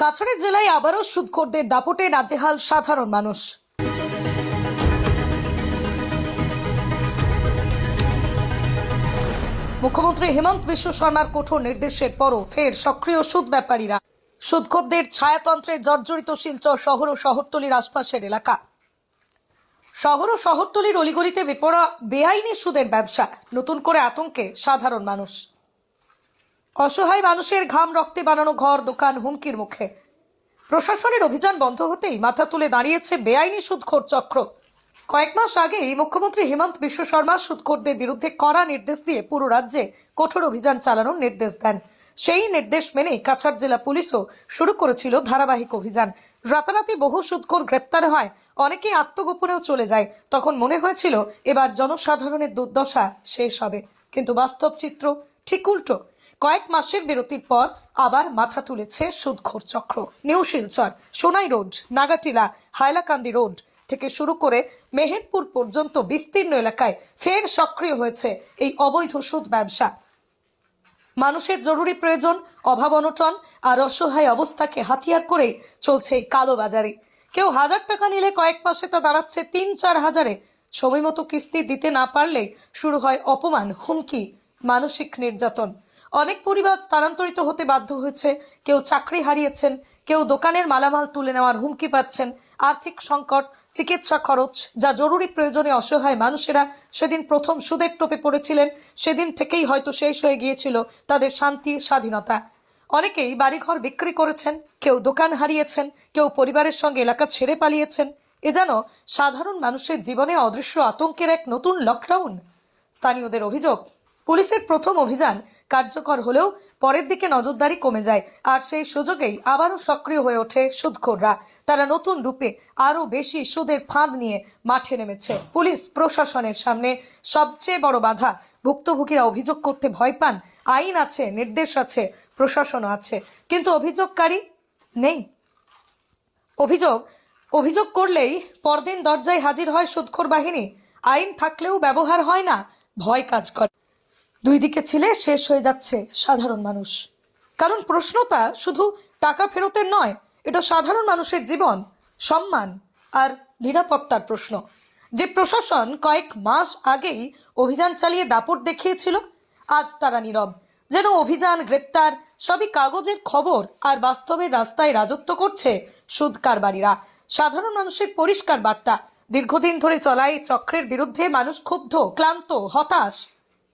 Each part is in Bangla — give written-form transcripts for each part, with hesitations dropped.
কাছাড় জেলায় আবারও সুদখোরদের দাপটে নাজেহাল সাধারণ মানুষ। মুখ্যমন্ত্রী হেমন্ত বিশ্ব শর্মার কঠোর নির্দেশের পরও ফের সক্রিয় সুদ ব্যাপারীরা। সুদখোরদের ছায়াতন্ত্রে জর্জরিত শিলচর শহর ও শহরতলির আশপাশের এলাকা। শহর ও শহরতলির অলিগলিতে বেপরোয়া বেআইনি সুদের ব্যবসা। নতুন করে আতঙ্কে সাধারণ মানুষ। অসহায় মানুষের ঘাম রক্তে বানানো ঘর দোকান হুমকির মুখে। প্রশাসনের অভিযান বন্ধ হতেই মাথা তুলে দাঁড়িয়েছে বেআইনি সুদখোর চক্র। কয়েক মাস আগেই মুখ্যমন্ত্রী হেমন্ত বিশ্ব শর্মা সুদখোরদের বিরুদ্ধে কড়া নির্দেশ দিয়ে পুরো রাজ্যে কঠোর অভিযান চালানোর নির্দেশ দেন। সেই নির্দেশ মেনে কাছাড় জেলা পুলিশও শুরু করেছিল ধারাবাহিক অভিযান। রাতারাতি বহু সুদখোর গ্রেপ্তার হয়, অনেকেই আত্মগোপনেও চলে যায়। তখন মনে হয়েছিল এবার জনসাধারণের দুর্দশা শেষ হবে, কিন্তু বাস্তব চিত্র ঠিক উল্টো। কয়েক মাসের বিরতির পর আবার মাথা তুলেছে সুদখোর চক্র। New Silchar, Sonai road, Nagatila, Hailakandi road থেকে শুরু করে মেহেরপুর পর্যন্ত বিস্তীর্ণ এলাকায় ফের সক্রিয় হয়েছে এই অবৈধ সুদ ব্যবসা। মানুষের জরুরি প্রয়োজন, অভাব অনটন আর অসহায় অবস্থাকে হাতিয়ার করে চলছে এই কালো বাজারে। কেউ 1000 টাকা নিলে কয়েক মাসে তা দাঁড়াচ্ছে 3-4 হাজারে। সময় মতো কিস্তি দিতে না পারলে শুরু হয় অপমান, হুমকি, মানসিক নির্যাতন। অনেক পরিবার স্থানান্তরিত হতে বাধ্য হয়েছে, কেউ চাকরি হারিয়েছেন, কেউ দোকানের মালামাল তুলে নেওয়ার হুমকি পাচ্ছেন। আর্থিক সংকট, চিকিৎসা খরচ, যা জরুরি প্রয়োজনে অসহায় মানুষেরা সেদিন প্রথম সুদের টোপে পড়েছিলেন, সেদিন থেকেই হয়তো শেষ হয়ে গিয়েছিল তাদের শান্তি, স্বাধীনতা। অনেকেই বাড়িঘর বিক্রি করেছেন, কেউ দোকান হারিয়েছেন, কেউ পরিবারের সঙ্গে এলাকা ছেড়ে পালিয়েছেন। এ যেন সাধারণ মানুষের জীবনে অদৃশ্য আতঙ্কের এক নতুন লকডাউন। স্থানীয়দের অভিযোগ, পুলিশের প্রথম অভিযান কার্যকর হলেও পরের দিকে নজরদারি কমে যায়, আর সেই সুযোগেই আবারও সক্রিয় হয়ে ওঠে সুদখোররা। তারা নতুন রূপে আরো বেশি সুদের ফাঁদ নিয়ে মাঠে নেমেছে। পুলিশ প্রশাসনের সামনে সবচেয়ে বড় বাধা, ভুক্তভোগীরা অভিযোগ করতে ভয় পান। আইন আছে, নির্দেশ আছে, প্রশাসনও আছে, কিন্তু অভিযোগকারী নেই। অভিযোগ করলেই পরদিন দরজায় হাজির হয় সুদখোর বাহিনী। আইন থাকলেও ব্যবহার হয় না, ভয় কাজ করে। দুই দিকে ছিলে শেষ হয়ে যাচ্ছে সাধারণ মানুষ। কারণ প্রশ্নটা শুধু টাকা ফেরতের নয়, এটা সাধারণ মানুষের জীবন, সম্মান আর নিরাপত্তার প্রশ্ন। যে প্রশাসন কয়েক মাস আগেই অভিযান চালিয়ে দাপট দেখিয়েছিল, আজ তারা নীরব। যেন অভিযান, গ্রেপ্তার সবই কাগজের খবর, আর বাস্তবের রাস্তায় রাজত্ব করছে সুদ কারবারিরা। সাধারণ মানুষের পরিষ্কার বার্তা, দীর্ঘদিন ধরে চলা এই চক্রের বিরুদ্ধে মানুষ ক্ষুব্ধ, ক্লান্ত, হতাশ।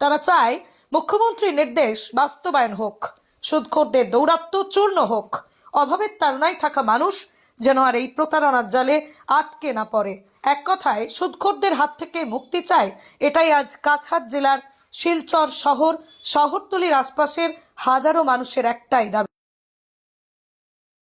তারা চায় মুখ্যমন্ত্রীর নির্দেশ বাস্তবায়ন হোক, সুদখোরদের দৌরাত্ম্য চূর্ণ হোক, অভাবের তাড়নায় থাকা মানুষ যেন আর এই প্রতারণার জালে আটকে না পড়ে। এক কথায় সুদখোরদের হাত থেকে মুক্তি চায়। এটাই আজ কাছাড় জেলার শিলচর শহর, শহরতলির আশপাশের হাজারো মানুষের একটাই দাবি।